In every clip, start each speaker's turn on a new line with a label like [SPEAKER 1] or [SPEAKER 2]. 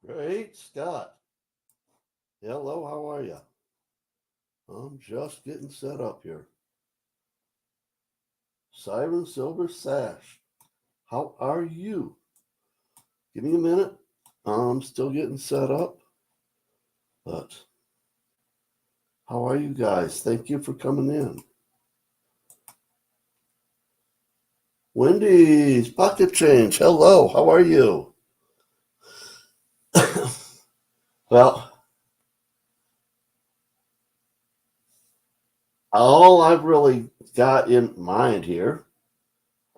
[SPEAKER 1] Great, Scott. Hello, how are you? I'm just getting set up here. Siren Silver Sash, how are you? Give me a minute. I'm still getting set up. But how are you guys? Thank you for coming in. Wendy's Pocket Change, hello, how are you? Well, all I've really got in mind here,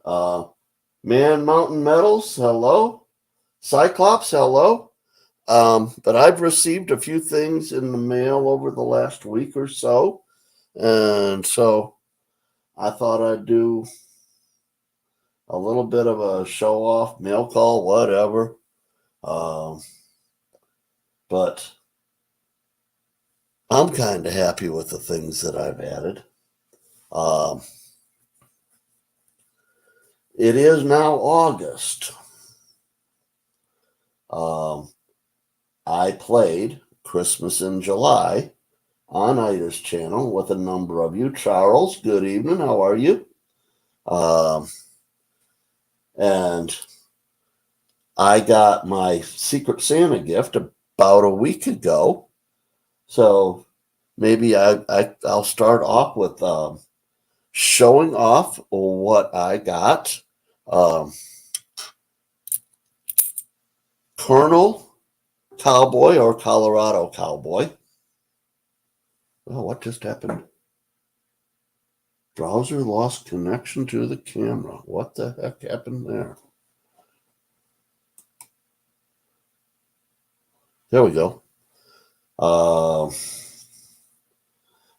[SPEAKER 1] Man Mountain Metals, hello. Cyclops, hello. But I've received a few things in the mail over the last week or so. And so I thought I'd do a little bit of a show off, mail call, whatever. But I'm kind of happy with the things that I've added. It is now August. I played Christmas in July on Ida's channel with a number of you. Charles, good evening. How are you? And I got my Secret Santa gift about a week ago. So maybe I'll start off with showing off what I got. Colonel Cowboy or Colorado Cowboy. Oh, what just happened? Browser lost connection to the camera. What the heck happened there? There we go.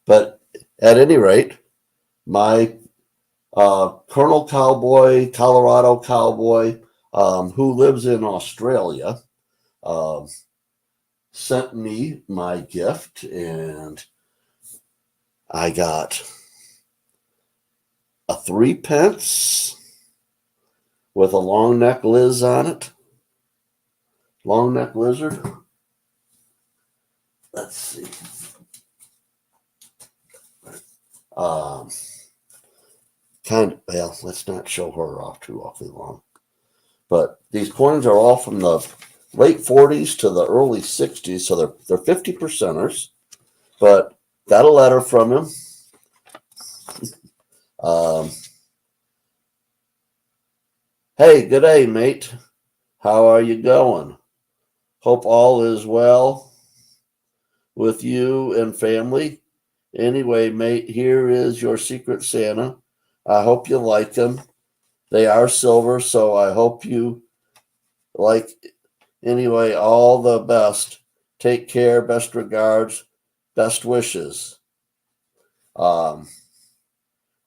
[SPEAKER 1] But at any rate, my Colonel Cowboy, Colorado Cowboy, who lives in Australia, sent me my gift, and I got a 3-pence with a long neck Liz on it. Long neck lizard. Let's see. Well, let's not show her off too awfully long. But these coins are all from the late 40s to the early 60s, so they're 50 percenters. But got a letter from him. Hey, good day, mate. How are you going? Hope all is well with you and family. Anyway, mate, here is your Secret Santa. I hope you like them. They are silver, so I hope you like. Anyway, all the best. Take care. Best regards. Best wishes. Colonel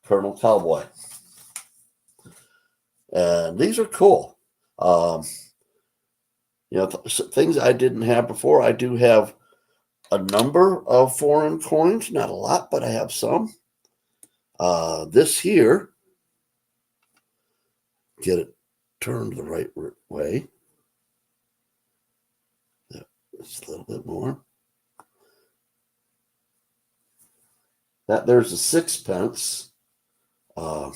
[SPEAKER 1] Cowboy. And these are cool. Things I didn't have before. I do have a number of foreign coins. Not a lot, but I have some. This here, get it turned the right way. Just a little bit more. There's a 6-pence. You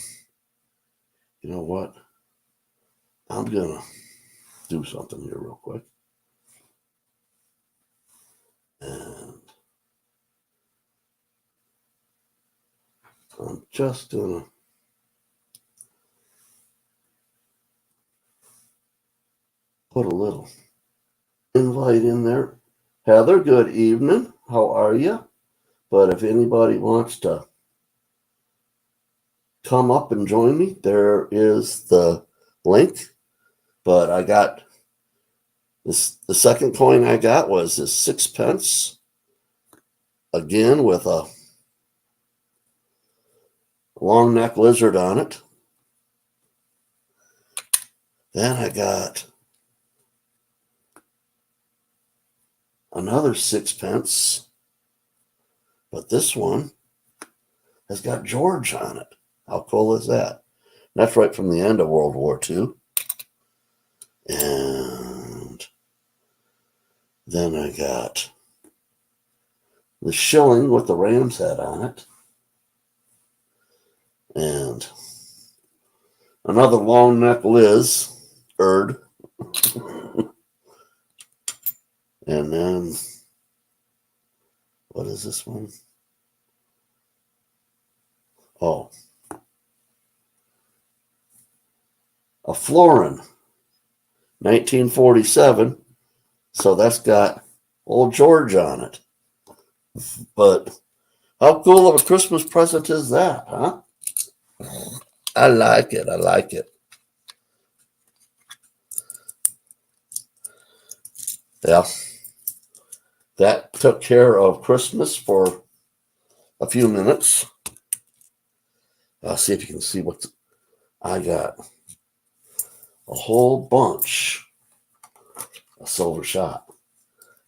[SPEAKER 1] know what? I'm gonna do something here real quick. And I'm just gonna put a little invite in there. Heather, good evening. How are you? But if anybody wants to come up and join me, there is the link. But I got this. The second coin I got was this 6-pence, again with a long neck lizard on it. Then I got another 6-pence, but this one has got George on it. How cool is that? That's right from the end of World War II. And Then I got the shilling with the ram's head on it. And another long neck Liz, Erd. And then, what is this one? Oh, a Florin, 1947. So that's got old George on it. But how cool of a Christmas present is that, huh? I like it. I like it. Yeah. That took care of Christmas for a few minutes. I'll see if you can see what I got. A whole bunch of silver shot.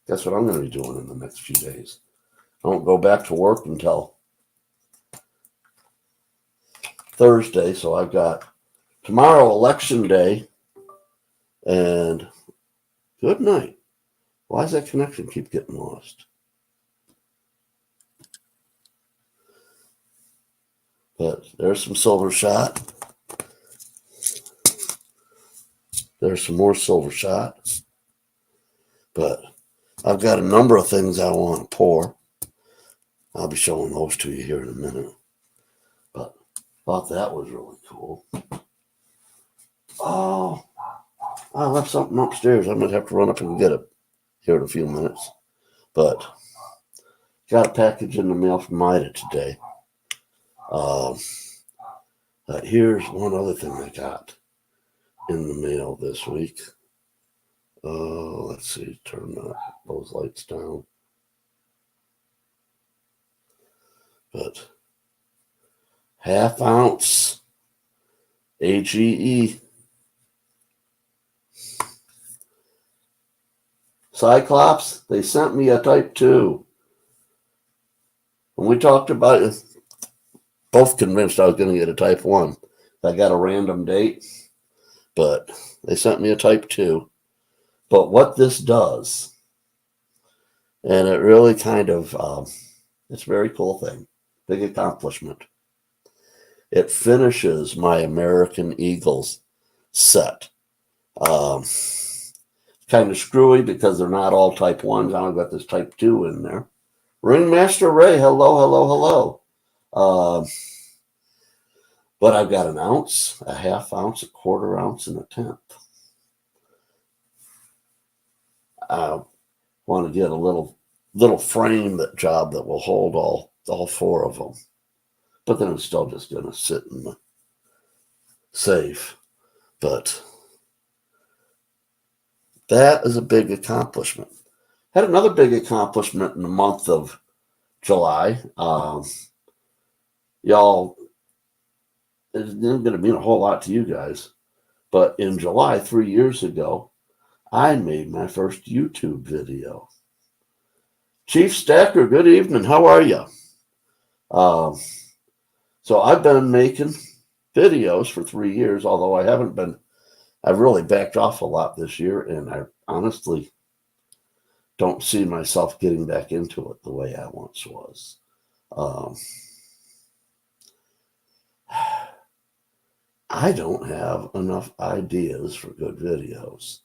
[SPEAKER 1] That's what I'm going to be doing in the next few days. I won't go back to work until Thursday, so I've got tomorrow election day and good night. Why does that connection keep getting lost? But there's some silver shot. There's some more silver shot. But I've got a number of things I want to pour. I'll be showing those to you here in a minute. But thought that was really cool. Oh, I left something upstairs. I might have to run up and get it here in a few minutes. But got a package in the mail from Ida today. Here's one other thing I got in the mail this week. Let's see, turn those lights down. But half-ounce AGE Cyclops, they sent me a type 2. When we talked about it, both convinced I was going to get a type 1. I got a random date, but they sent me a type 2. But what this does, and it really kind of, it's a very cool thing, big accomplishment. It finishes my American Eagles set. Kind of screwy because they're not all type 1s. I've got this type 2 in there. Ringmaster Ray, hello, hello, hello. But I've got an ounce, a half-ounce, a quarter ounce, and a tenth. I want to get a little frame job that will hold all 4 of them. But then it's still just going to sit in the safe. But that is a big accomplishment. Had another big accomplishment in the month of July. Y'all, it isn't going to mean a whole lot to you guys, but in July, 3 years ago, I made my first YouTube video. Chief Stacker, good evening. How are you? So I've been making videos for 3 years, although I've really backed off a lot this year, and I honestly don't see myself getting back into it the way I once was. I don't have enough ideas for good videos.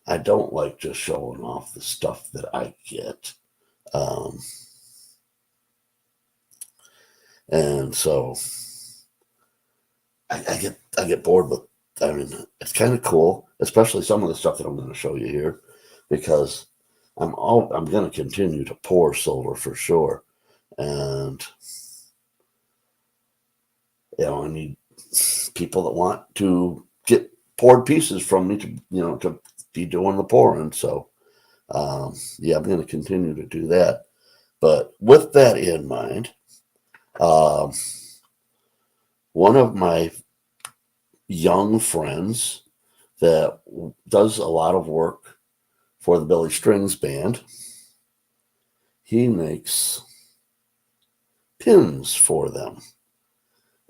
[SPEAKER 1] I don't like just showing off the stuff that I get. And so I get bored with, I mean, it's kind of cool, especially some of the stuff that I'm going to show you here, because I'm going to continue to pour silver for sure. And, I need people that want to get poured pieces from me to be doing the pouring. So, I'm going to continue to do that. But with that in mind, one of my young friends that does a lot of work for the Billy Strings Band, he makes pins for them.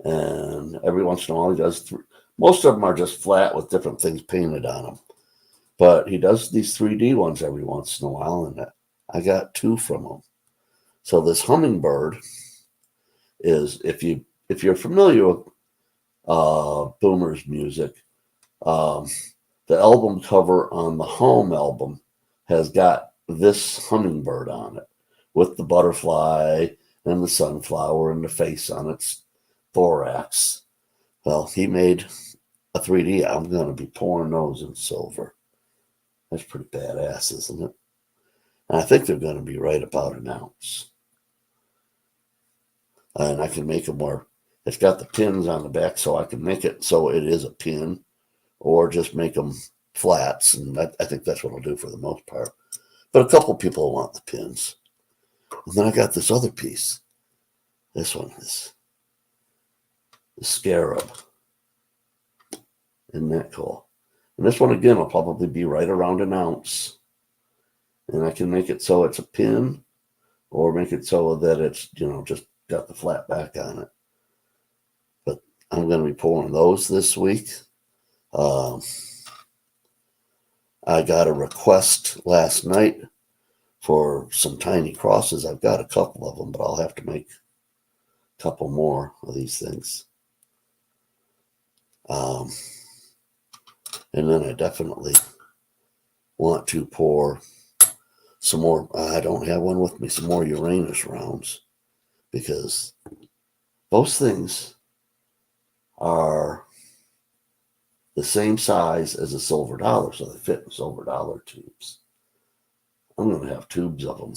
[SPEAKER 1] And every once in a while he does, most of them are just flat with different things painted on them. But he does these 3D ones every once in a while, and I got 2 from him. So this hummingbird is, if you're familiar with Boomer's music, the album cover on the Home album has got this hummingbird on it with the butterfly and the sunflower and the face on its thorax. Well, he made a 3D. I'm going to be pouring those in silver. That's pretty badass, isn't it? And I think they're going to be right about an ounce. And I can make them where it's got the pins on the back, so I can make it so it is a pin, or just make them flats. And I think that's what I'll do for the most part. But a couple people want the pins. And then I got this other piece. This one is the scarab. Isn't that cool? And this one, again, will probably be right around an ounce. And I can make it so it's a pin, or make it so that it's, just got the flat back on it. But I'm going to be pouring those this week. I got a request last night for some tiny crosses. I've got a couple of them, but I'll have to make a couple more of these things. And then I definitely want to pour some more. I don't have one with me, some more Uranus rounds, because those things are the same size as a silver dollar, so they fit in silver dollar tubes. I'm going to have tubes of them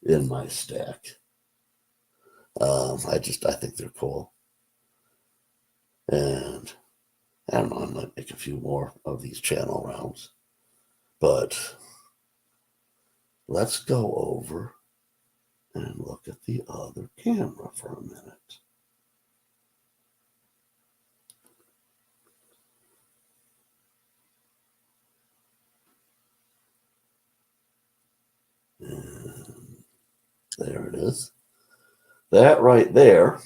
[SPEAKER 1] in my stack. I think they're cool. And I don't know, I might make a few more of these channel rounds. But let's go over and look at the other camera for a minute. And there it is. That right there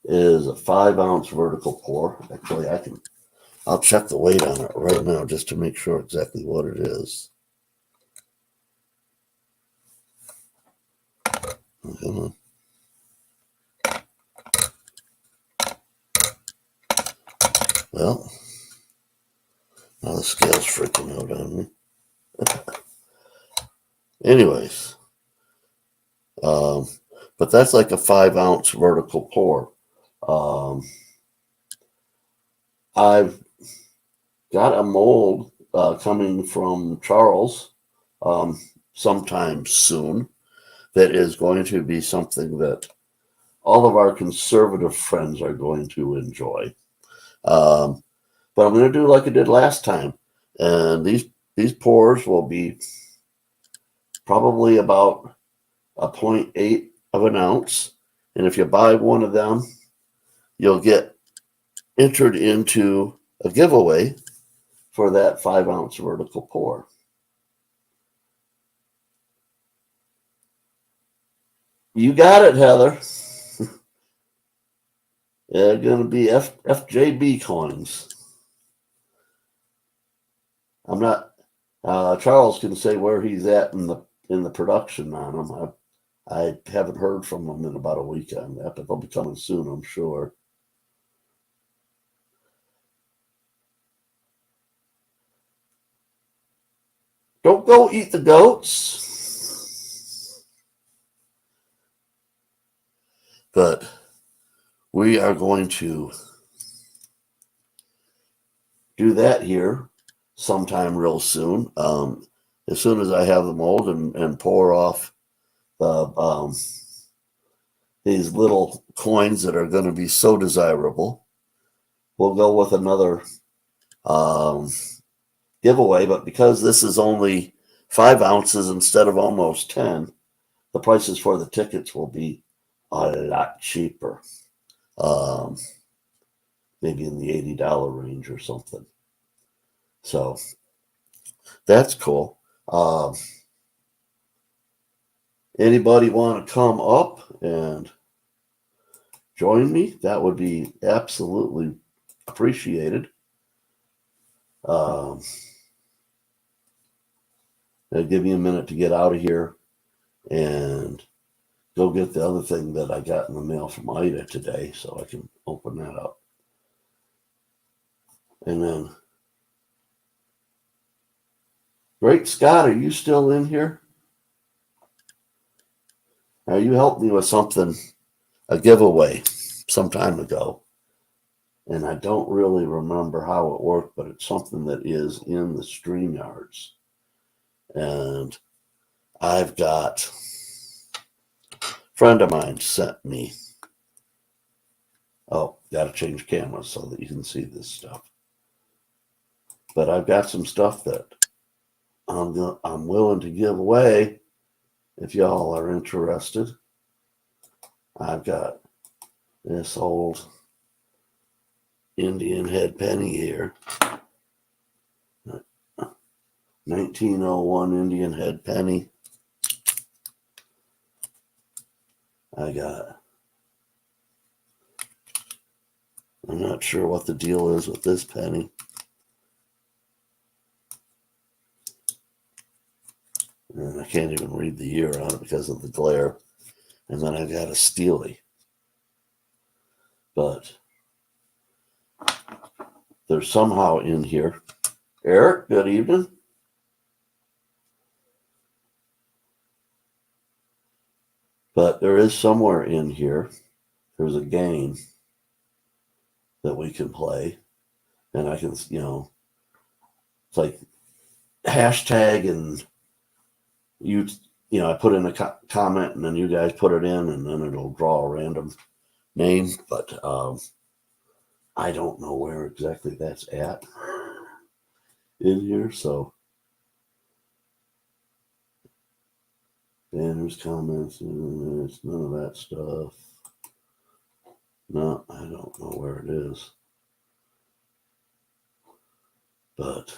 [SPEAKER 1] is a 5-ounce vertical pour. Actually, I'll check the weight on it right now just to make sure exactly what it is. Come on. Well, now the scale's freaking out on me. Anyways, but that's like a 5-ounce vertical pour. I've got a mold coming from Charles sometime soon that is going to be something that all of our conservative friends are going to enjoy. But I'm going to do like I did last time. And these pours will be probably about a 0.8 of an ounce. And if you buy one of them, you'll get entered into a giveaway for that 5-ounce vertical pour. You got it, Heather. They're going to be FJB coins. I'm not. Charles can say where he's at in the production on them. I haven't heard from them in about a week on that, but they'll be coming soon, I'm sure. Don't go eat the goats. But we are going to do that here sometime real soon. As soon as I have the mold and pour off these little coins that are going to be so desirable, we'll go with another giveaway. But because this is only 5 ounces instead of almost 10, the prices for the tickets will be a lot cheaper. Maybe in the $80 range or something. So that's cool. Anybody want to come up and join me? That would be absolutely appreciated. Um, It'll give me a minute to get out of here and go get the other thing that I got in the mail from Ida today so I can open that up. And then, Great Scott, are you still in here? Now, you helped me with something, a giveaway some time ago. And I don't really remember how it worked, but it's something that is in the StreamYards. And I've got a friend of mine sent me. Oh, got to change cameras so that you can see this stuff. But I've got some stuff that I'm willing to give away if y'all are interested. I've got this old Indian head penny here. 1901 Indian head penny. I'm not sure what the deal is with this penny. And I can't even read the year on it because of the glare. And then I got a Steely. But there's somehow in here. Eric, good evening. But there is somewhere in here, there's a game that we can play. And I can, it's like hashtag and I put in a comment and then you guys put it in and then it'll draw a random name. But I don't know where exactly that's at in here. So banners, comments, there's none of that stuff. No, I don't know where it is. But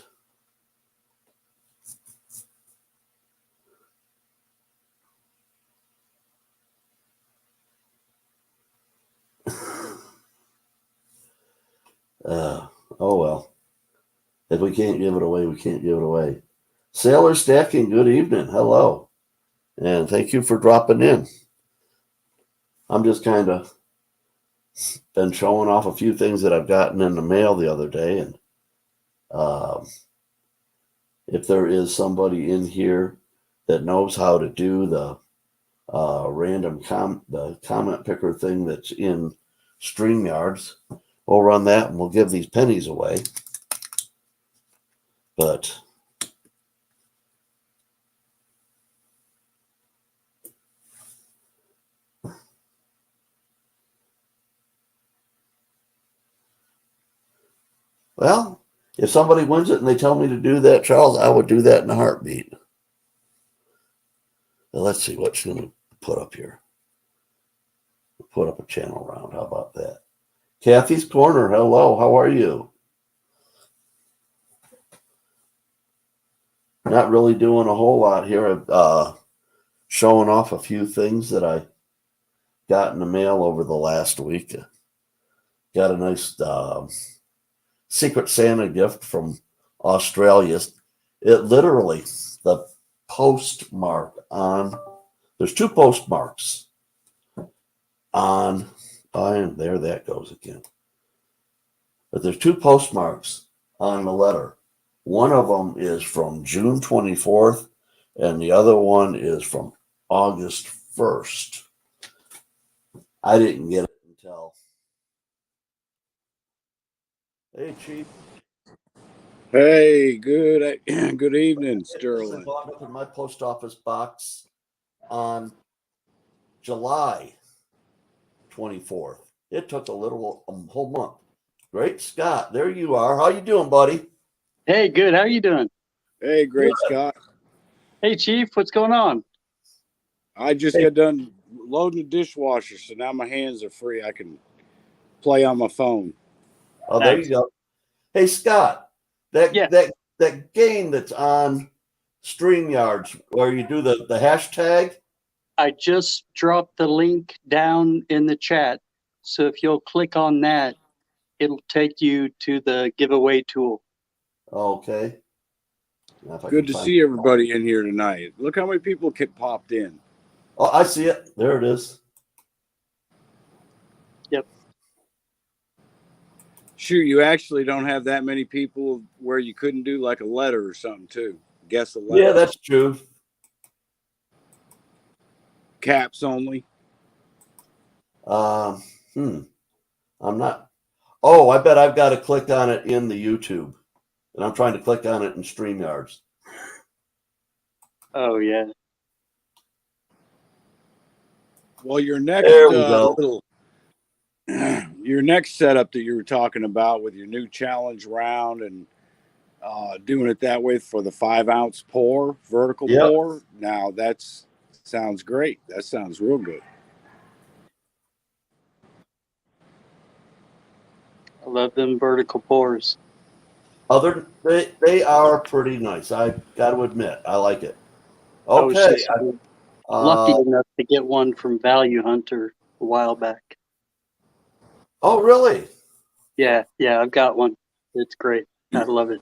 [SPEAKER 1] oh well. If we can't give it away, we can't give it away. Sailor Stacking, good evening. Hello. And thank you for dropping in. I'm just kind of been showing off a few things that I've gotten in the mail the other day. And if there is somebody in here that knows how to do the the comment picker thing that's in StreamYards, we'll run that and we'll give these pennies away. But well, if somebody wins it and they tell me to do that, Charles, I would do that in a heartbeat. Well, let's see what's going to put up here. Put up a channel round. How about that? Kathy's Corner. Hello. How are you? Not really doing a whole lot here. Showing off a few things that I got in the mail over the last week. Got a nice Secret Santa gift from Australia. It literally, the postmark on, there's two postmarks on, and there that goes again. But there's two postmarks on the letter. One of them is from June 24th, and the other one is from August 1st. I didn't get it until. Hey, Chief.
[SPEAKER 2] Hey, good evening, Sterling.
[SPEAKER 1] I bought it in my post office box on July 24th. It took a whole month. Great Scott, there you are. How you doing, buddy?
[SPEAKER 3] Hey, good. How are you doing?
[SPEAKER 2] Hey, Great Scott.
[SPEAKER 3] Hey, Chief. What's going on?
[SPEAKER 2] I just got done loading the dishwasher, so now my hands are free. I can play on my phone.
[SPEAKER 1] Oh, nice. There you go. Hey, Scott, that game that's on StreamYards where you do the hashtag.
[SPEAKER 3] I just dropped the link down in the chat. So if you'll click on that, it'll take you to the giveaway tool.
[SPEAKER 1] Okay. Now if I
[SPEAKER 2] Good
[SPEAKER 1] can
[SPEAKER 2] to
[SPEAKER 1] find-
[SPEAKER 2] see everybody in here tonight. Look how many people popped in.
[SPEAKER 1] Oh, I see it. There it is.
[SPEAKER 3] Yep.
[SPEAKER 2] Shoot, you actually don't have that many people where you couldn't do like a letter or something too. Guess a letter.
[SPEAKER 1] Yeah, that's true.
[SPEAKER 2] Caps only.
[SPEAKER 1] I'm not. Oh, I bet I've got to click on it in the YouTube, and I'm trying to click on it in StreamYards.
[SPEAKER 3] Oh yeah.
[SPEAKER 2] Well, your next
[SPEAKER 1] There we go.
[SPEAKER 2] your next setup that you were talking about with your new challenge round and doing it that way for the 5-ounce pour, vertical
[SPEAKER 1] Yep.
[SPEAKER 2] pour. Now that's sounds great. That sounds real good.
[SPEAKER 3] I love them vertical pours.
[SPEAKER 1] They are pretty nice. I got to admit, I like it.
[SPEAKER 3] I was
[SPEAKER 1] Okay.
[SPEAKER 3] just lucky enough to get one from Value Hunter a while back.
[SPEAKER 1] Oh, really?
[SPEAKER 3] Yeah, I've got one. It's great. I love it.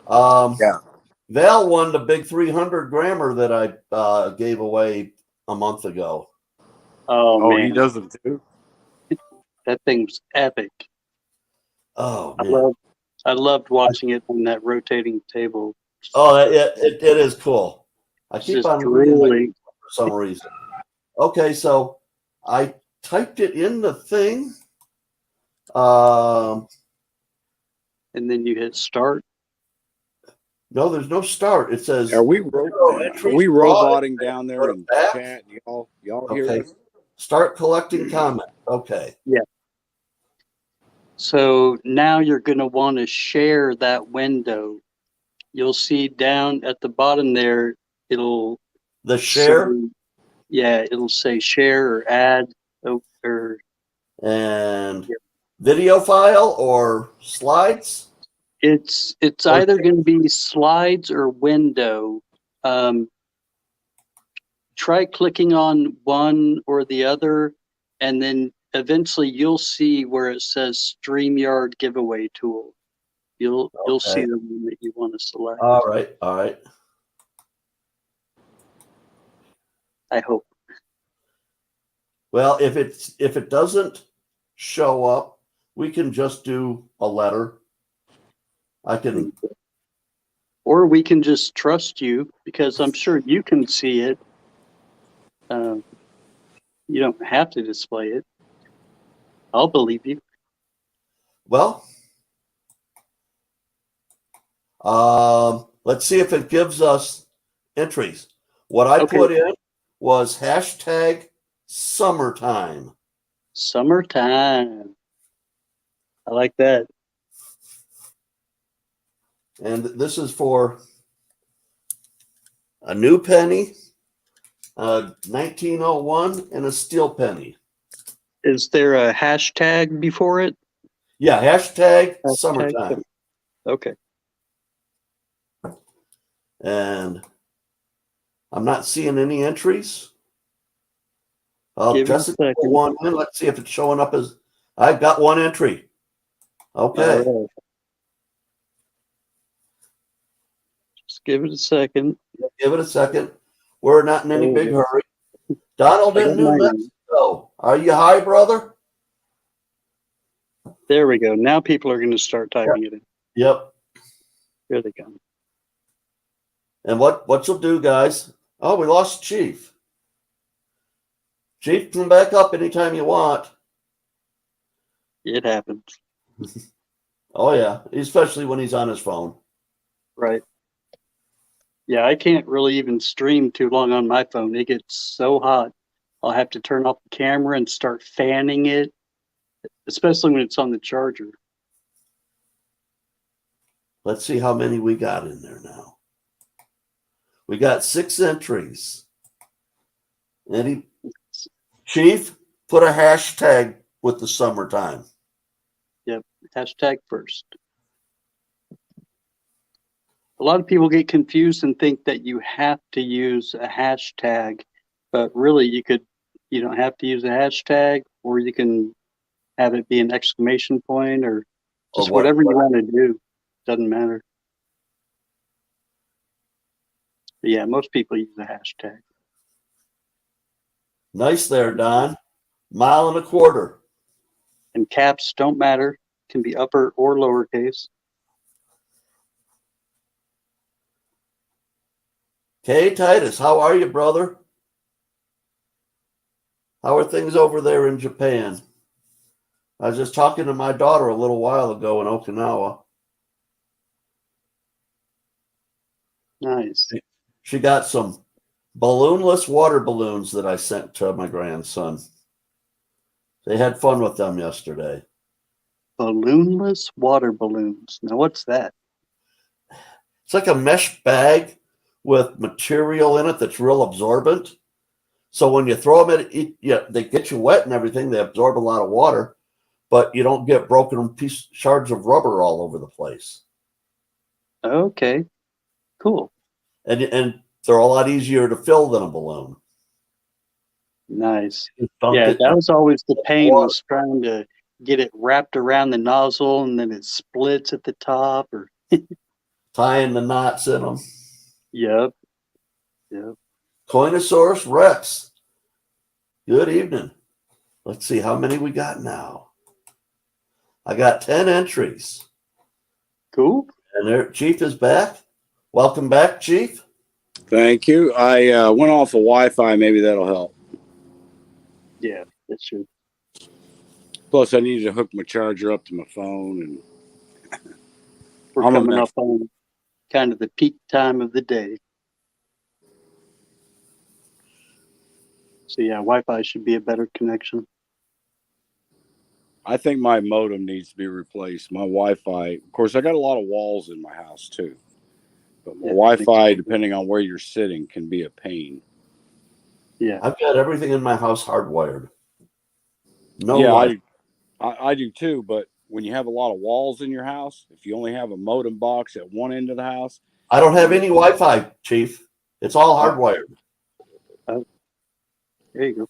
[SPEAKER 2] Yeah.
[SPEAKER 1] Val won the big 300 grammer that I gave away a month ago.
[SPEAKER 3] Oh man,
[SPEAKER 2] he does them too.
[SPEAKER 3] that thing's epic.
[SPEAKER 1] Oh man.
[SPEAKER 3] I loved watching it on that rotating table.
[SPEAKER 1] Oh, it is cool. I
[SPEAKER 3] It's
[SPEAKER 1] keep
[SPEAKER 3] just
[SPEAKER 1] on reading my
[SPEAKER 3] really
[SPEAKER 1] for some reason. Okay, so I typed it in the thing.
[SPEAKER 3] and then you hit start.
[SPEAKER 1] No, there's no start. It says
[SPEAKER 2] Are we
[SPEAKER 1] entries
[SPEAKER 2] roboting down there
[SPEAKER 1] Go to
[SPEAKER 2] in
[SPEAKER 1] back.
[SPEAKER 2] chat? Y'all hear
[SPEAKER 1] Okay.
[SPEAKER 2] us?
[SPEAKER 1] Start collecting comments. Okay.
[SPEAKER 3] Yeah. So now you're going to want to share that window. You'll see down at the bottom there, it'll
[SPEAKER 1] The share
[SPEAKER 3] it'll say share or add or
[SPEAKER 1] and video file or slides.
[SPEAKER 3] it's either going to be slides or window. Try clicking on one or the other, and then eventually you'll see where it says StreamYard giveaway tool. You'll see the one that you want to select.
[SPEAKER 1] All right.
[SPEAKER 3] I hope.
[SPEAKER 1] Well, if it doesn't show up, we can just do a letter. I can.
[SPEAKER 3] Or we can just trust you because I'm sure you can see it. You don't have to display it. I'll believe you.
[SPEAKER 1] Well, let's see if it gives us entries. What I put in was hashtag summertime.
[SPEAKER 3] Summertime. I like that.
[SPEAKER 1] And this is for a new penny, 1901, and a steel penny.
[SPEAKER 3] Is there a hashtag before it?
[SPEAKER 1] Yeah, hashtag summertime.
[SPEAKER 3] Okay.
[SPEAKER 1] And I'm not seeing any entries.
[SPEAKER 3] Give it a
[SPEAKER 1] Jessica
[SPEAKER 3] second.
[SPEAKER 1] put one in. Let's see if it's showing up as I've got one entry. Okay.
[SPEAKER 3] All right. Just give it a second.
[SPEAKER 1] Give it a second. We're not in any big hurry. Donald in New Mexico. Are you high, brother?
[SPEAKER 3] There we go. Now people are going to start typing it in.
[SPEAKER 1] Yep.
[SPEAKER 3] Here they come.
[SPEAKER 1] And what you'll do, guys? Oh, we lost Chief. Chief, come back up anytime you want.
[SPEAKER 3] It happens.
[SPEAKER 1] Oh yeah, especially when he's on his phone.
[SPEAKER 3] Right. Yeah, I can't really even stream too long on my phone. It gets so hot. I'll have to turn off the camera and start fanning it, especially when it's on the charger.
[SPEAKER 1] Let's see how many we got in there now. We got 6 entries. Chief, put a hashtag with the summertime.
[SPEAKER 3] Yep. Hashtag first. A lot of people get confused and think that you have to use a hashtag, but really you don't have to use a hashtag, or you can have it be an exclamation point or just whatever you want to do. Doesn't matter. Yeah, most people use a hashtag.
[SPEAKER 1] Nice there, Don. 1.25 miles.
[SPEAKER 3] And caps don't matter, can be upper or lowercase.
[SPEAKER 1] Okay, Titus, how are you, brother? How are things over there in Japan? I was just talking to my daughter a little while ago in Okinawa.
[SPEAKER 3] Nice.
[SPEAKER 1] She got some balloonless water balloons that I sent to my grandson. They had fun with them yesterday.
[SPEAKER 3] Balloonless water balloons. Now, what's that?
[SPEAKER 1] It's like a mesh bag with material in it that's real absorbent. So when you throw them at it, yeah, they get you wet and everything. They absorb a lot of water, but you don't get broken shards of rubber all over the place.
[SPEAKER 3] Okay, cool.
[SPEAKER 1] And they're a lot easier to fill than a balloon.
[SPEAKER 3] Nice.
[SPEAKER 1] Dunk
[SPEAKER 3] Yeah,
[SPEAKER 1] it
[SPEAKER 3] that
[SPEAKER 1] in
[SPEAKER 3] was always the pain,
[SPEAKER 1] water.
[SPEAKER 3] was trying to get it wrapped around the nozzle and then it splits at the top. Or
[SPEAKER 1] Tying the knots in them.
[SPEAKER 3] yep.
[SPEAKER 1] Coinosaurus Rex. Good evening. Let's see how many we got now. I got 10 entries.
[SPEAKER 3] Cool.
[SPEAKER 1] And there, Chief is back. Welcome back, Chief.
[SPEAKER 2] Thank you. I went off of Wi-Fi. Maybe that'll help.
[SPEAKER 3] Yeah, that should.
[SPEAKER 2] Plus, I needed to hook my charger up to my phone, and
[SPEAKER 3] We're
[SPEAKER 2] I'm a
[SPEAKER 3] coming
[SPEAKER 2] mess.
[SPEAKER 3] up on kind of the peak time of the day. So yeah, Wi-Fi should be a better connection.
[SPEAKER 2] I think my modem needs to be replaced. My Wi-Fi, of course, I got a lot of walls in my house too, but my
[SPEAKER 3] Yeah,
[SPEAKER 2] Wi-Fi, depending on where you're sitting, can be a pain.
[SPEAKER 3] Yeah.
[SPEAKER 1] I've got everything in my house hardwired. No
[SPEAKER 2] Yeah,
[SPEAKER 1] Wi-Fi.
[SPEAKER 2] I do too. But when you have a lot of walls in your house, if you only have a modem box at one end of the house,
[SPEAKER 1] I don't have any Wi-Fi, Chief. It's all hardwired.
[SPEAKER 3] Oh, there you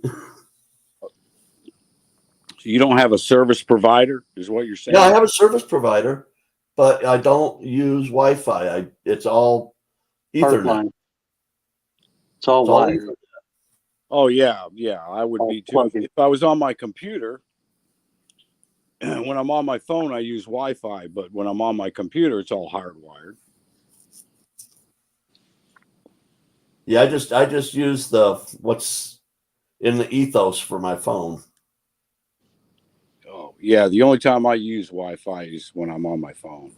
[SPEAKER 3] go.
[SPEAKER 2] so you don't have a service provider, is what you're saying?
[SPEAKER 1] Yeah, I have a service provider, but I don't use Wi-Fi. It's all Ethernet.
[SPEAKER 3] Hardline. It's all
[SPEAKER 1] It's all
[SPEAKER 3] wired.
[SPEAKER 1] Ethernet.
[SPEAKER 2] Oh yeah, I would
[SPEAKER 3] All
[SPEAKER 2] be too.
[SPEAKER 3] plug-in.
[SPEAKER 2] If I was on my computer, when I'm on my phone, I use Wi-Fi, but when I'm on my computer, it's all hardwired.
[SPEAKER 1] Yeah, I just use the what's in the ethos for my phone.
[SPEAKER 2] Oh yeah, the only time I use Wi-Fi is when I'm on my phone.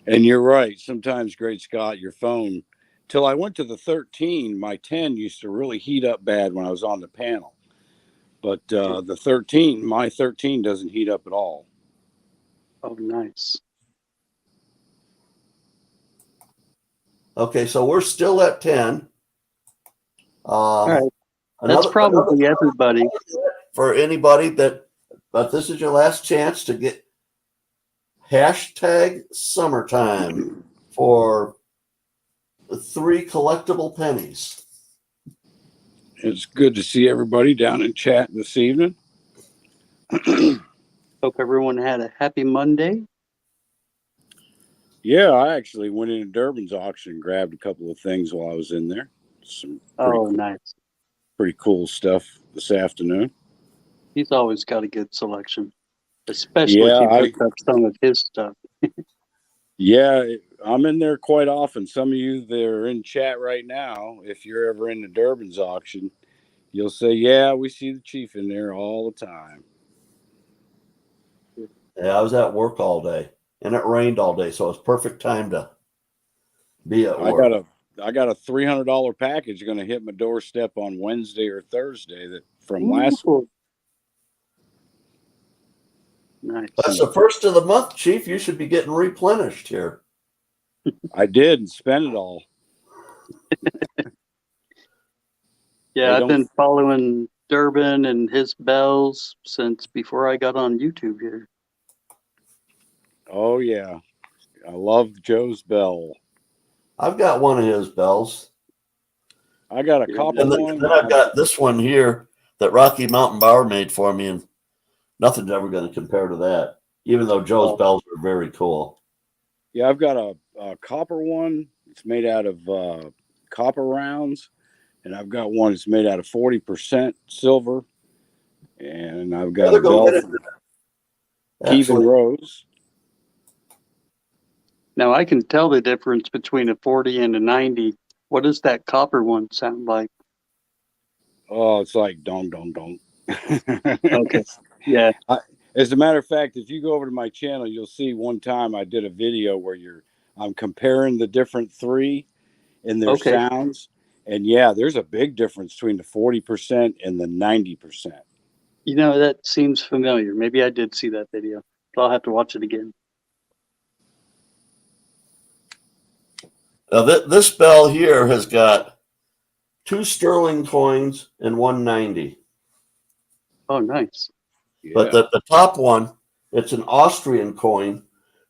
[SPEAKER 2] And you're right. Sometimes, Great Scott, your phone. Till I went to the 13, my 10 used to really heat up bad when I was on the panel. But the 13, my 13 doesn't heat up at all.
[SPEAKER 3] Oh, nice.
[SPEAKER 1] Okay, so we're still at 10.
[SPEAKER 3] All right. That's probably everybody.
[SPEAKER 1] For anybody but this is your last chance to get hashtag summertime for 3 collectible pennies.
[SPEAKER 2] It's good to see everybody down in chat this evening.
[SPEAKER 3] Hope everyone had a happy Monday.
[SPEAKER 2] Yeah, I actually went into Durbin's auction and grabbed a couple of things while I was in there. Some
[SPEAKER 3] Nice.
[SPEAKER 2] pretty cool stuff this afternoon.
[SPEAKER 3] He's always got a good selection, especially if he puts up some of his stuff.
[SPEAKER 2] Yeah, I'm in there quite often. Some of you that are in chat right now, if you're ever in the Durbin's auction, you'll say, yeah, we see the chief in there all the time.
[SPEAKER 1] Yeah, I was at work all day and it rained all day, so it's perfect time to be at work.
[SPEAKER 2] I got a $300 package going to hit my doorstep on Wednesday or Thursday that from last week.
[SPEAKER 3] Nice.
[SPEAKER 1] That's the first of the month, Chief. You should be getting replenished here.
[SPEAKER 2] I did and spent it all.
[SPEAKER 3] Yeah, I've been following Durbin and his bells since before I got on YouTube here.
[SPEAKER 2] Oh, yeah. I love Joe's bell.
[SPEAKER 1] I've got one of his bells.
[SPEAKER 2] I got a copper one.
[SPEAKER 1] Then I've got this one here that Rocky Mountain Bar made for me, and nothing's ever going to compare to that, even though Joe's bells are very cool.
[SPEAKER 2] Yeah, I've got a copper one It's made out of copper rounds, and I've got one that's made out of 40% silver, and I've got a bell from Keith and Rose.
[SPEAKER 3] Now I can tell the difference between a 40 and a 90. What does that copper one sound like?
[SPEAKER 2] Oh, it's like dong, dong, dong.
[SPEAKER 3] Okay. Yeah.
[SPEAKER 2] As a matter of fact, if you go over to my channel, you'll see one time I did a video where I'm comparing the different three in their sounds. And yeah, there's a big difference between the 40% and the 90%.
[SPEAKER 3] You know, that seems familiar. Maybe I did see that video. I'll have to watch it again.
[SPEAKER 1] Now, this bell here has got 2 sterling coins and 1 90.
[SPEAKER 3] Oh, nice.
[SPEAKER 2] Yeah.
[SPEAKER 1] But the top one, it's an Austrian coin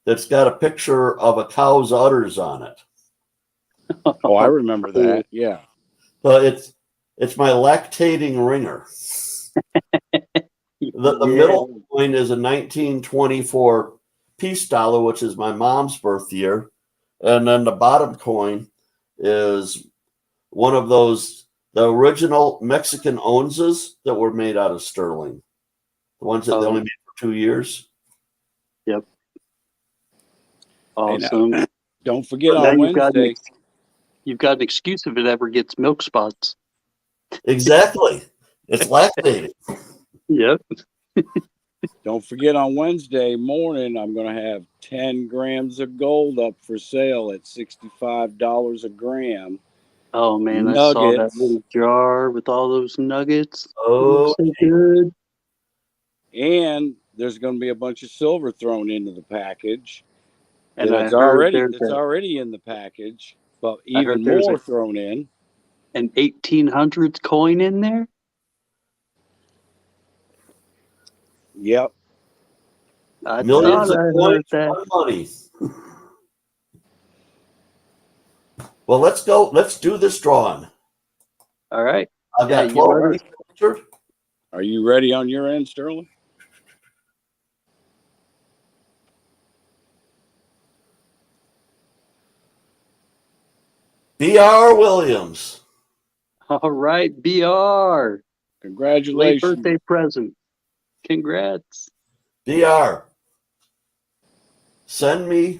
[SPEAKER 1] that's got a picture of a cow's udders on it.
[SPEAKER 2] Oh, I remember that. Yeah.
[SPEAKER 1] So it's my lactating ringer. The middle coin is a 1924 peace dollar, which is my mom's birth year. And then the bottom coin is one of those, the original Mexican onzas that were made out of sterling. The ones that they only made for 2 years.
[SPEAKER 3] Yep. Awesome.
[SPEAKER 2] Hey, don't forget on Wednesday.
[SPEAKER 3] You've got an excuse if it ever gets milk spots.
[SPEAKER 1] Exactly. It's lactating.
[SPEAKER 3] Yep.
[SPEAKER 2] Don't forget on Wednesday morning, I'm going to have 10 grams of gold up for sale at $65 a gram.
[SPEAKER 3] Oh, man,
[SPEAKER 2] nuggets.
[SPEAKER 3] I saw that little jar with all those nuggets.
[SPEAKER 1] Oh,
[SPEAKER 3] so good.
[SPEAKER 2] And there's going to be a bunch of silver thrown into the package.
[SPEAKER 3] And
[SPEAKER 2] it's already in the package, but even more thrown in.
[SPEAKER 3] An 1800s coin in there?
[SPEAKER 2] Yep.
[SPEAKER 1] Millions of coins, one money. Well, let's go. Let's do this drawing.
[SPEAKER 3] All right.
[SPEAKER 1] I've got 12 pictures.
[SPEAKER 2] Are you ready on your end, Sterling?
[SPEAKER 1] B.R. Williams.
[SPEAKER 3] All right, BR.
[SPEAKER 2] Congratulations.
[SPEAKER 3] Late birthday present. Congrats.
[SPEAKER 1] BR. Send me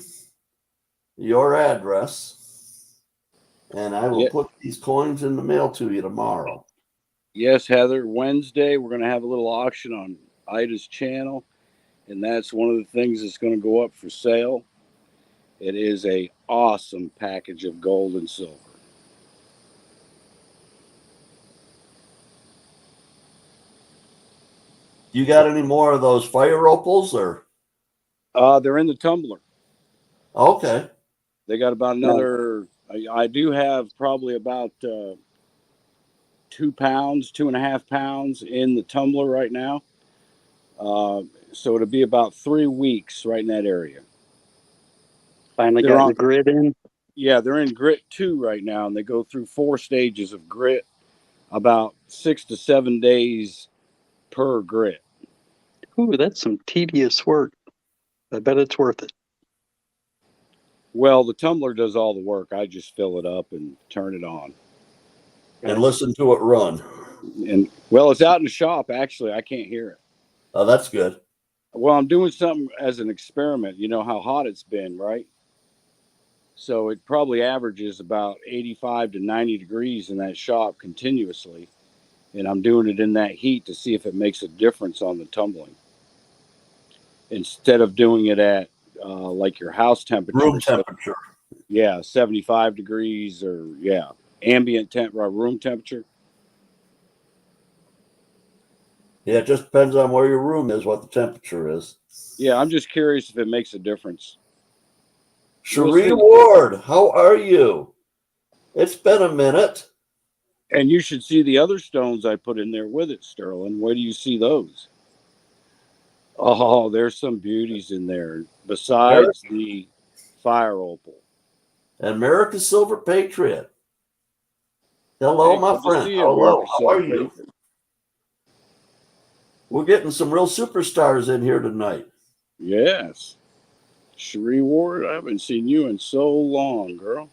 [SPEAKER 1] your address, and I will put these coins in the mail to you tomorrow.
[SPEAKER 2] Yes, Heather. Wednesday, we're going to have a little auction on Ida's channel, and that's one of the things that's going to go up for sale. It is a awesome package of gold and silver.
[SPEAKER 1] You got any more of those fire opals, or?
[SPEAKER 2] They're in the tumbler.
[SPEAKER 1] Okay.
[SPEAKER 2] They got about another. I do have probably about 2 pounds, 2.5 pounds in the tumbler right now. So it'll be about 3 weeks right in that area.
[SPEAKER 3] Finally got the grit in.
[SPEAKER 2] Yeah, they're in grit 2 right now, and they go through 4 stages of grit, about 6 to 7 days per grit.
[SPEAKER 3] Ooh, that's some tedious work. I bet it's worth it.
[SPEAKER 2] Well, the tumbler does all the work. I just fill it up and turn it on.
[SPEAKER 1] And listen to it run.
[SPEAKER 2] And well, it's out in the shop, actually. I can't hear it.
[SPEAKER 1] Oh, that's good.
[SPEAKER 2] Well, I'm doing something as an experiment. You know how hot it's been, right? So it probably averages about 85 to 90 degrees in that shop continuously. And I'm doing it in that heat to see if it makes a difference on the tumbling. Instead of doing it at like your house temperature.
[SPEAKER 1] Room temperature.
[SPEAKER 2] Yeah, 75 degrees or, ambient room temperature.
[SPEAKER 1] Yeah, it just depends on where your room is, what the temperature is.
[SPEAKER 2] Yeah, I'm just curious if it makes a difference.
[SPEAKER 1] Cherie Ward, how are you? It's been a minute.
[SPEAKER 2] And you should see the other stones I put in there with it, Sterling. Where do you see those? Oh, there's some beauties in there besides the fire opal.
[SPEAKER 1] And America's Silver Patriot. Hello, my friend. Hello, how are you? We're getting some real superstars in here tonight.
[SPEAKER 2] Yes. Cherie Ward, I haven't seen you in so long, girl.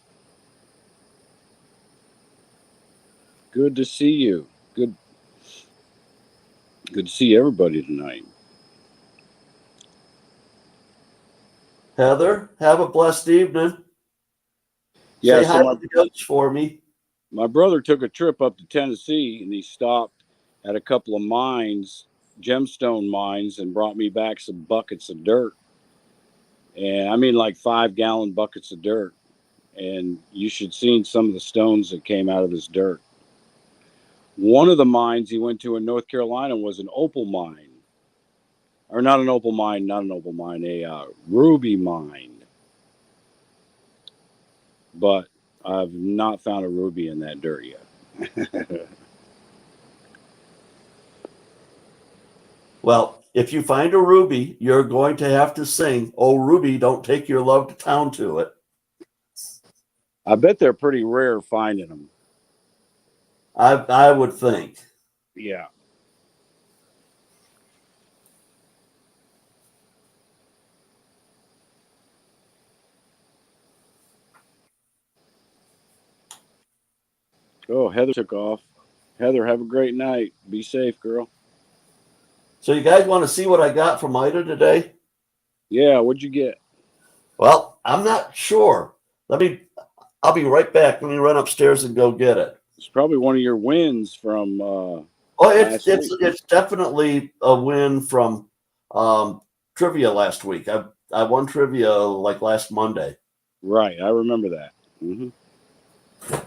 [SPEAKER 2] Good to see you. Good to see everybody tonight.
[SPEAKER 1] Heather, have a blessed evening.
[SPEAKER 2] Yeah,
[SPEAKER 1] Say
[SPEAKER 2] so
[SPEAKER 1] hi to the goats for me.
[SPEAKER 2] my brother took a trip up to Tennessee and he stopped at a couple of mines, gemstone mines, and brought me back some buckets of dirt. And I mean like 5-gallon buckets of dirt. And you should seen some of the stones that came out of this dirt. One of the mines he went to in North Carolina was an opal mine. Or not an opal mine, a ruby mine. But I've not found a ruby in that dirt yet.
[SPEAKER 1] Well, if you find a ruby, you're going to have to sing, "Oh, Ruby, don't take your love to town" to it.
[SPEAKER 2] I bet they're pretty rare finding them.
[SPEAKER 1] I would think.
[SPEAKER 2] Yeah. Oh, Heather took off. Heather, have a great night. Be safe, girl.
[SPEAKER 1] So you guys want to see what I got from Ida today?
[SPEAKER 2] Yeah, what'd you get?
[SPEAKER 1] Well, I'm not sure. I'll be right back. Let me run upstairs and go get it.
[SPEAKER 2] It's probably one of your wins from
[SPEAKER 1] Oh,
[SPEAKER 2] last week.
[SPEAKER 1] it's definitely a win from trivia last week. I won trivia like last Monday.
[SPEAKER 2] Right, I remember that. Mm-hmm.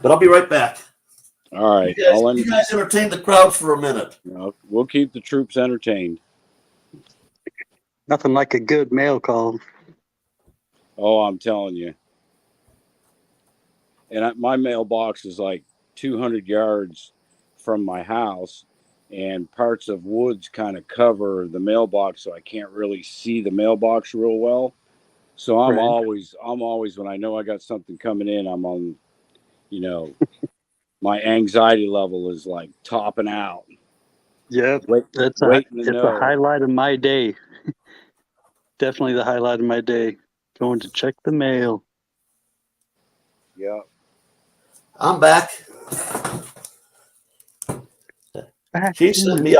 [SPEAKER 1] But I'll be right back.
[SPEAKER 2] All right.
[SPEAKER 1] You guys entertain the crowd for a minute.
[SPEAKER 2] We'll keep the troops entertained.
[SPEAKER 3] Nothing like a good mail call.
[SPEAKER 2] Oh, I'm telling you. And my mailbox is like 200 yards from my house, and parts of woods kind of cover the mailbox, so I can't really see the mailbox real well. So I'm always when I know I got something coming in, I'm on, my anxiety level is like topping out.
[SPEAKER 3] Yeah, it's a highlight of my day. Definitely the highlight of my day. Going to check the mail.
[SPEAKER 2] Yeah.
[SPEAKER 1] I'm back. She sent me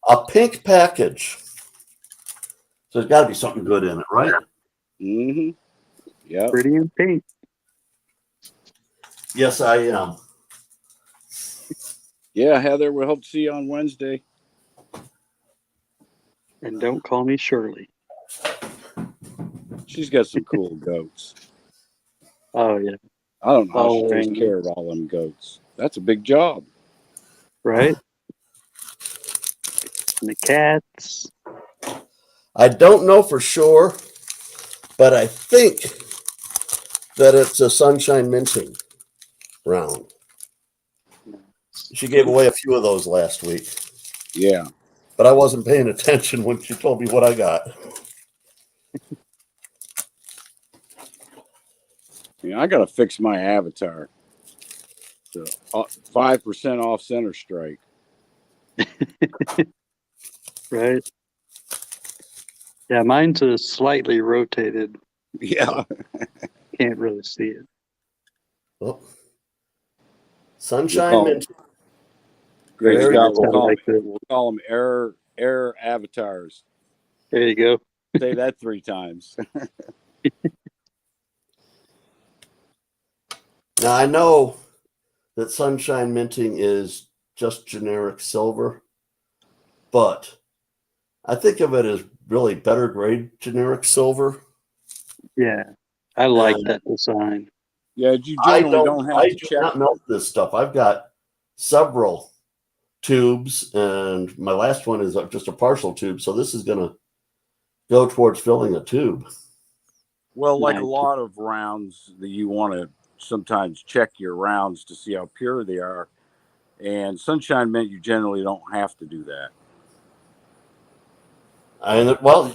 [SPEAKER 1] a pink package. So there's got to be something good in it, right?
[SPEAKER 2] Mm-hmm. Yeah.
[SPEAKER 3] Pretty in pink.
[SPEAKER 1] Yes, I am.
[SPEAKER 2] Yeah, Heather, we hope to see you on Wednesday.
[SPEAKER 3] And don't call me Shirley.
[SPEAKER 2] She's got some cool goats.
[SPEAKER 3] Oh, yeah.
[SPEAKER 2] I don't know how she takes care of all them goats. That's a big job.
[SPEAKER 3] Right? And the cats.
[SPEAKER 1] I don't know for sure, but I think that it's a sunshine minting round. She gave away a few of those last week.
[SPEAKER 2] Yeah.
[SPEAKER 1] But I wasn't paying attention when she told me what I got.
[SPEAKER 2] Yeah, I got to fix my avatar. So, 5% off Center Strike.
[SPEAKER 3] Right? Yeah, mine's a slightly rotated.
[SPEAKER 2] Yeah.
[SPEAKER 3] Can't really see it.
[SPEAKER 1] Oh. Sunshine minting.
[SPEAKER 2] Great Scott, we'll call them error avatars.
[SPEAKER 3] There you go.
[SPEAKER 2] Say that 3 times.
[SPEAKER 1] Now, I know that sunshine minting is just generic silver, but I think of it as really better grade generic silver.
[SPEAKER 3] Yeah, I like that design.
[SPEAKER 2] Yeah, you generally don't have to check.
[SPEAKER 1] I do not melt this stuff. I've got several tubes, and my last one is just a partial tube, so this is going to go towards filling a tube.
[SPEAKER 2] Well, like a lot of rounds that you want to sometimes check your rounds to see how pure they are, and sunshine mint, you generally don't have to do that.
[SPEAKER 1] And well,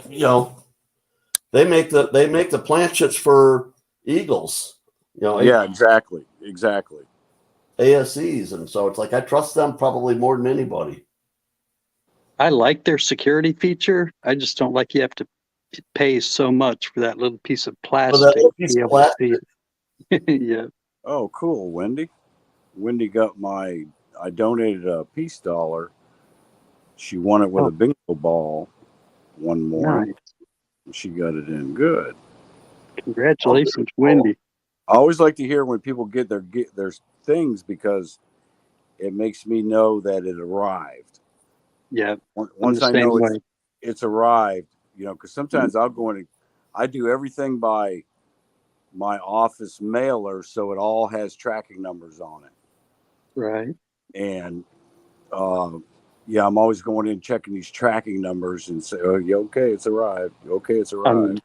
[SPEAKER 1] they make the planchets for eagles.
[SPEAKER 2] Yeah, exactly.
[SPEAKER 1] ASEs, and so it's like I trust them probably more than anybody.
[SPEAKER 3] I like their security feature. I just don't like you have to pay so much for that little piece of plastic.
[SPEAKER 1] Yeah.
[SPEAKER 3] Yeah.
[SPEAKER 2] Oh, cool, Wendy. Wendy got I donated a peace dollar. She won it with a bingo ball one morning.
[SPEAKER 3] Nice.
[SPEAKER 2] She got it in good.
[SPEAKER 3] Congratulations, Wendy.
[SPEAKER 2] I always like to hear when people get their things because it makes me know that it arrived.
[SPEAKER 3] Yeah, I'm
[SPEAKER 2] Once
[SPEAKER 3] the
[SPEAKER 2] I
[SPEAKER 3] same
[SPEAKER 2] know
[SPEAKER 3] way.
[SPEAKER 2] it's arrived, because sometimes I'll go in and I do everything by my office mailer, so it all has tracking numbers on it.
[SPEAKER 3] Right.
[SPEAKER 2] And I'm always going in checking these tracking numbers and say, "Oh, you okay? It's arrived. You okay? It's
[SPEAKER 3] I'm
[SPEAKER 2] arrived."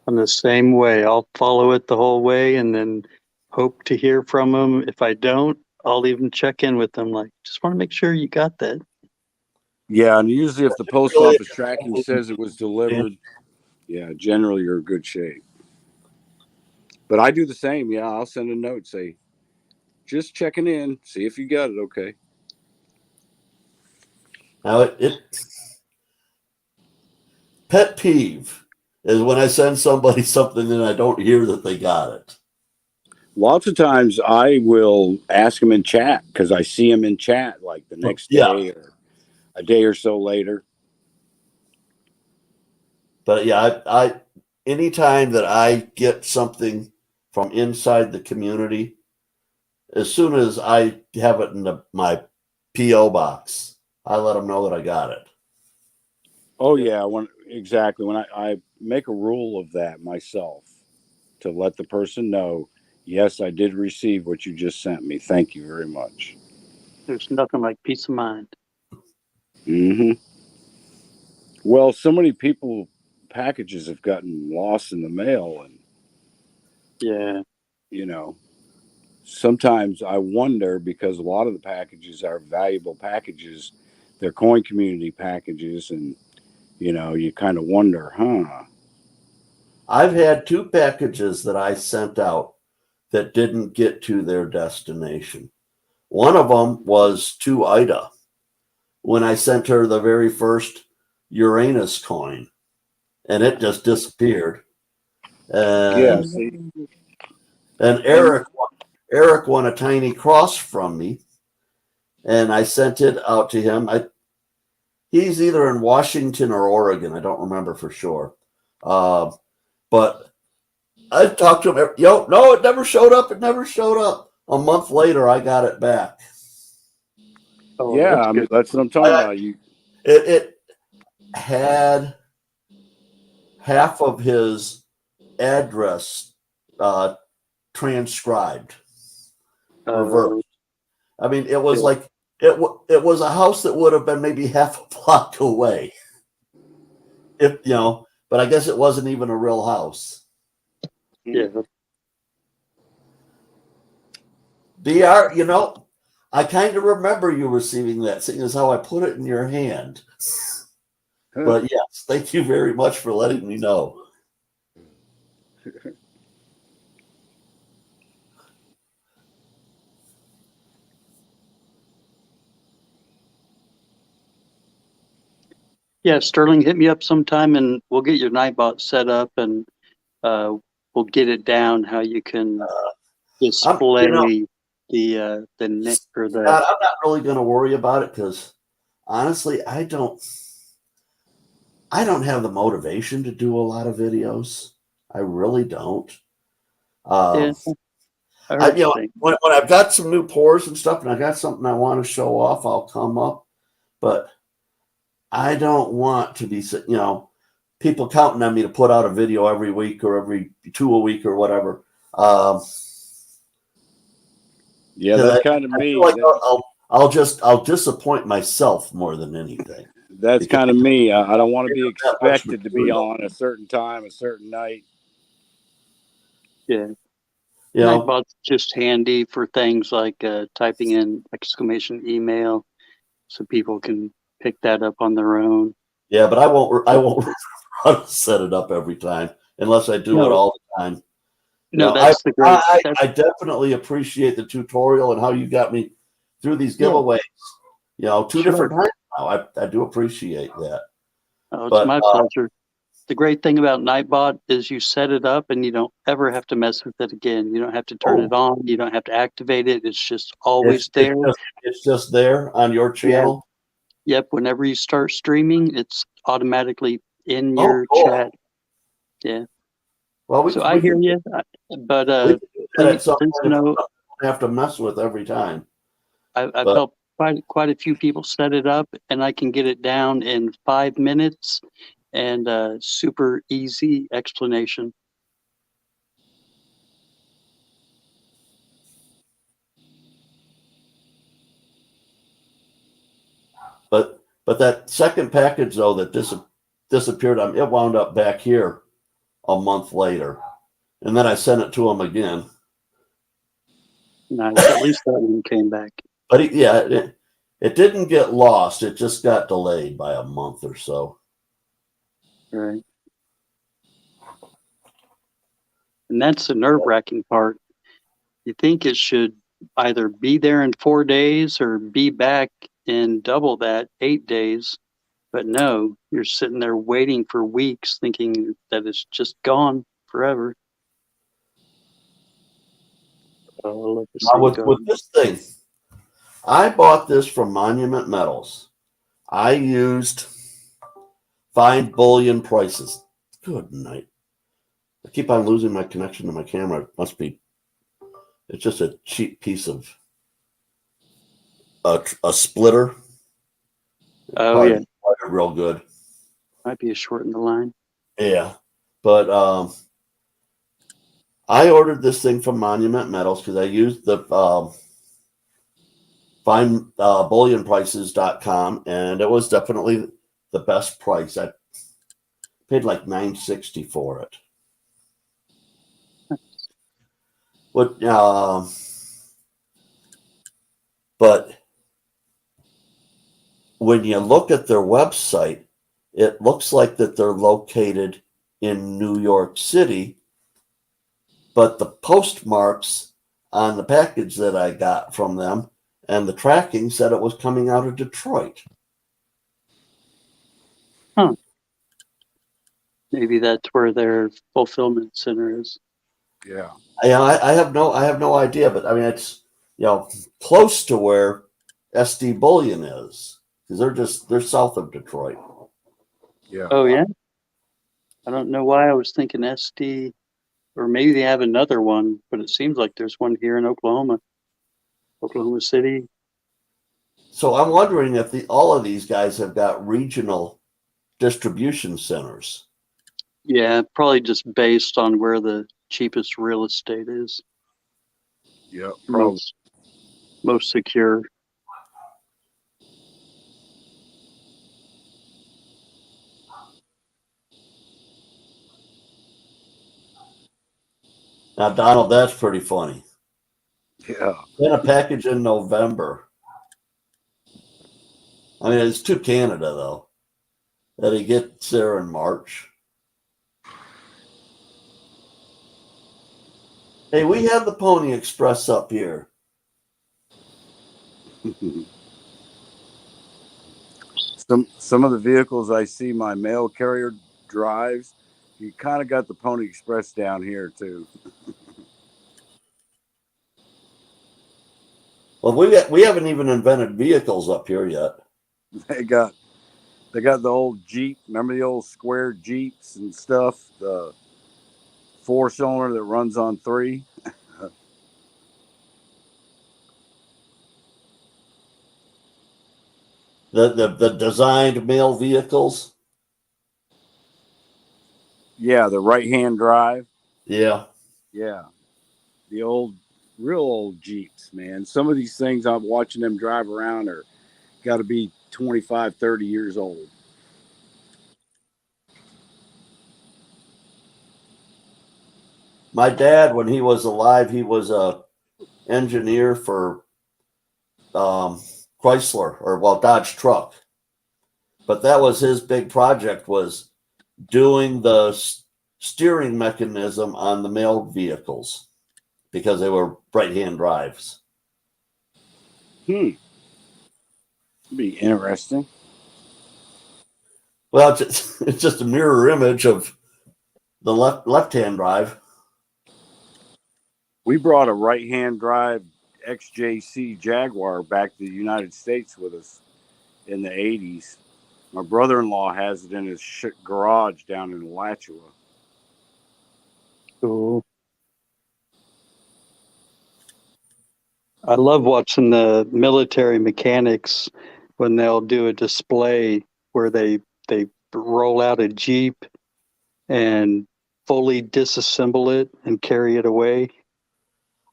[SPEAKER 3] I'm the same way. I'll follow it the whole way and then hope to hear from them. If I don't, I'll even check in with them. Like, just want to make sure you got that.
[SPEAKER 2] Yeah, and usually if the post
[SPEAKER 1] Really?
[SPEAKER 2] office tracking says it was delivered, yeah, generally you're in good shape. But I do the same. Yeah, I'll send a note, say, just checking in, see if you got it okay.
[SPEAKER 1] Now it pet peeve is when I send somebody something and I don't hear that they got it.
[SPEAKER 2] Lots of times I will ask them in chat because I see them in chat like the next
[SPEAKER 1] Yeah,
[SPEAKER 2] day or a day or so later.
[SPEAKER 1] but yeah, I anytime that I get something from inside the community, as soon as I have it in my PO box, I let them know that I got it.
[SPEAKER 2] Oh yeah, exactly. When I make a rule of that myself to let the person know, yes, I did receive what you just sent me. Thank you very much.
[SPEAKER 3] There's nothing like peace of mind.
[SPEAKER 2] Hmm. Well, so many people packages have gotten lost in the mail, and
[SPEAKER 3] Yeah.
[SPEAKER 2] you know, sometimes I wonder because a lot of the packages are valuable packages, they're coin community packages, and you kind of wonder, huh?
[SPEAKER 1] I've had 2 packages that I sent out that didn't get to their destination. One of them was to Ida when I sent her the very first Uranus coin, and it just disappeared.
[SPEAKER 2] Yeah,
[SPEAKER 1] And
[SPEAKER 2] see,
[SPEAKER 1] and
[SPEAKER 2] and
[SPEAKER 1] Eric won a tiny cross from me, and I sent it out to him. He's either in Washington or Oregon. I don't remember for sure. But I talked to him. No, it never showed up. It never showed up. A month later, I got it back.
[SPEAKER 3] Oh,
[SPEAKER 2] yeah,
[SPEAKER 3] that's
[SPEAKER 2] I mean
[SPEAKER 3] good.
[SPEAKER 2] that's what I'm talking about. You,
[SPEAKER 1] It had half of his address transcribed, reversed.
[SPEAKER 3] Uh,
[SPEAKER 1] I mean, it was
[SPEAKER 3] yeah.
[SPEAKER 1] like it was a house that would have been maybe half a block away, if But I guess it wasn't even a real house.
[SPEAKER 3] Yeah.
[SPEAKER 1] Dr. I kind of remember you receiving that, seeing as how I put it in your hand. But yes, thank you very much for letting me know.
[SPEAKER 3] Yeah, Sterling, hit me up sometime and we'll get your Nightbot set up and we'll get it down how you can
[SPEAKER 1] I'm,
[SPEAKER 3] display the net or the
[SPEAKER 1] I'm not really going to worry about it because honestly, I don't have the motivation to do a lot of videos. I really don't.
[SPEAKER 3] yeah. I
[SPEAKER 1] I,
[SPEAKER 3] heard you saying.
[SPEAKER 1] when I've got some new pours and stuff, and I got something I want to show off, I'll come up. But I don't want to be, people counting on me to put out a video every week or every 2 a week or whatever.
[SPEAKER 2] yeah,
[SPEAKER 1] 'Cause
[SPEAKER 2] that's kind of
[SPEAKER 1] I feel
[SPEAKER 2] me.
[SPEAKER 1] like I'll disappoint myself more than anything.
[SPEAKER 2] That's
[SPEAKER 1] Because
[SPEAKER 2] kind of me. I don't want to
[SPEAKER 1] I
[SPEAKER 2] be
[SPEAKER 1] have that much
[SPEAKER 2] expected to be
[SPEAKER 1] material.
[SPEAKER 2] on a certain time, a certain night.
[SPEAKER 3] Yeah.
[SPEAKER 1] You know,
[SPEAKER 3] Nightbot's just handy for things like typing in exclamation email so people can pick that up on their own.
[SPEAKER 1] yeah, but I won't set it up every time unless I do it
[SPEAKER 3] No,
[SPEAKER 1] all the time.
[SPEAKER 3] no, that's the great.
[SPEAKER 1] I definitely appreciate the tutorial and how you got me through these
[SPEAKER 3] Yeah,
[SPEAKER 1] giveaways. 2
[SPEAKER 3] sure.
[SPEAKER 1] different times now. I do appreciate that.
[SPEAKER 3] Oh, it's
[SPEAKER 1] But
[SPEAKER 3] my pleasure. the great thing about Nightbot is you set it up and you don't ever have to mess with it again. You don't have to turn it on. You don't have to activate it. It's just always there.
[SPEAKER 1] It's just there on your channel.
[SPEAKER 3] Yep. Whenever you start streaming, it's automatically in
[SPEAKER 1] Oh,
[SPEAKER 3] your
[SPEAKER 1] cool.
[SPEAKER 3] chat. Yeah.
[SPEAKER 1] Well,
[SPEAKER 3] So I hear you, but please know
[SPEAKER 1] I have to mess with every time.
[SPEAKER 3] I've helped quite a few people set it up, and I can get it down in 5 minutes and super easy explanation.
[SPEAKER 1] But that second package though that disappeared, it wound up back here a month later, and then I sent it to him again.
[SPEAKER 3] Nice. At least that one came back.
[SPEAKER 1] But it didn't get lost. It just got delayed by a month or so.
[SPEAKER 3] Right. And that's the nerve-wracking part. You think it should either be there in 4 days or be back in double that, 8 days. But no, you're sitting there waiting for weeks thinking that it's just gone forever. Oh,
[SPEAKER 1] now with this thing, I bought this from Monument Metals. I used fine bullion prices. Good night. I keep on losing my connection to my camera. It must be. It's just a cheap piece of a splitter.
[SPEAKER 3] Oh yeah,
[SPEAKER 1] real good.
[SPEAKER 3] might be a short in the line.
[SPEAKER 1] Yeah, but I ordered this thing from Monument Metals because I used the fine bullionprices.com, and it was definitely the best price. I paid like $9.60 for it. But when you look at their website, it looks like that they're located in New York City, but the postmarks on the package that I got from them and the tracking said it was coming out of Detroit.
[SPEAKER 3] Huh. Maybe that's where their fulfillment center is.
[SPEAKER 2] Yeah.
[SPEAKER 1] I have no idea, but I mean it's close to where SD Bullion is because they're south of Detroit.
[SPEAKER 2] Yeah.
[SPEAKER 3] Oh yeah. I don't know why I was thinking SD, or maybe they have another one, but it seems like there's one here in Oklahoma City.
[SPEAKER 1] So I'm wondering if all of these guys have got regional distribution centers.
[SPEAKER 3] Yeah, probably just based on where the cheapest real estate is.
[SPEAKER 2] Yeah, probably.
[SPEAKER 3] Most secure.
[SPEAKER 1] Now, Donald, that's pretty funny.
[SPEAKER 2] Yeah.
[SPEAKER 1] Then a package in November. I mean, it's to Canada, though, that he gets there in March. Hey, we have the Pony Express up here.
[SPEAKER 2] Some of the vehicles I see my mail carrier drives, you kind of got the Pony Express down here too.
[SPEAKER 1] Well, we haven't even invented vehicles up here yet.
[SPEAKER 2] They got the old Jeep. Remember the old square Jeeps and stuff? The 4-cylinder that runs on 3.
[SPEAKER 1] The designed mail vehicles.
[SPEAKER 2] Yeah, the right-hand drive.
[SPEAKER 1] Yeah.
[SPEAKER 2] Yeah. The real old Jeeps, man. Some of these things I'm watching them drive around are got to be 25, 30 years old.
[SPEAKER 1] My dad, when he was alive, he was a engineer for Chrysler Dodge Truck. But that was his big project, was doing the steering mechanism on the mail vehicles because they were right-hand drives.
[SPEAKER 2] Be interesting.
[SPEAKER 1] Well, it's just a mirror image of the left-hand drive.
[SPEAKER 2] We brought a right-hand drive XJC Jaguar back to the United States with us in the 80s. My brother-in-law has it in his garage down in Alachua.
[SPEAKER 3] Cool. I love watching the military mechanics when they'll do a display where they roll out a Jeep and fully disassemble it and carry it away.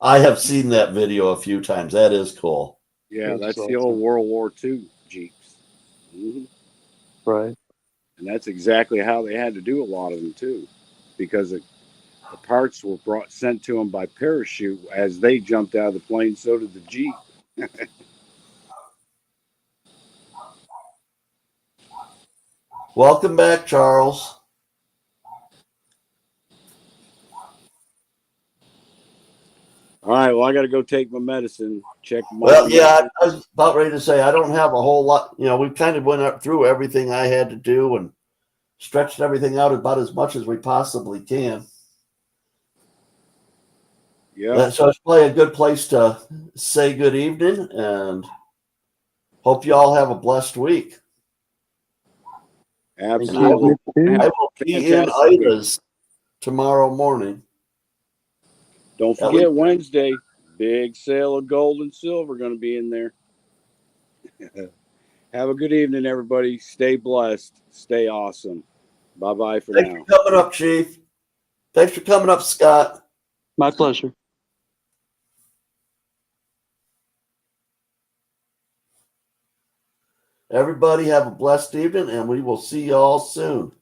[SPEAKER 1] I have seen that video a few times. That is cool.
[SPEAKER 2] Yeah,
[SPEAKER 3] It's
[SPEAKER 2] that's the old World War II Jeeps. Mm-hmm.
[SPEAKER 3] Right.
[SPEAKER 2] And that's exactly how they had to do a lot of them, too, because the parts were sent to them by parachute as they jumped out of the plane. So did the Jeep.
[SPEAKER 1] Welcome back, Charles.
[SPEAKER 2] All right, well, I got to go take my medicine. Check Mom.
[SPEAKER 1] Well, yeah, I was about ready to say I don't have a whole lot. We kind of went up through everything I had to do and stretched everything out about as much as we possibly can.
[SPEAKER 2] Yeah.
[SPEAKER 1] So it's probably a good place to say good evening and hope you all have a blessed week.
[SPEAKER 2] Absolutely.
[SPEAKER 1] I will be in Ida's tomorrow morning.
[SPEAKER 2] Don't forget Wednesday, big sale of gold and silver going to be in there. Have a good evening, everybody. Stay blessed. Stay awesome. Bye-bye for now.
[SPEAKER 1] Thanks for coming up, Chief. Thanks for coming up, Scott.
[SPEAKER 3] My pleasure.
[SPEAKER 1] Everybody have a blessed evening, and we will see you all soon.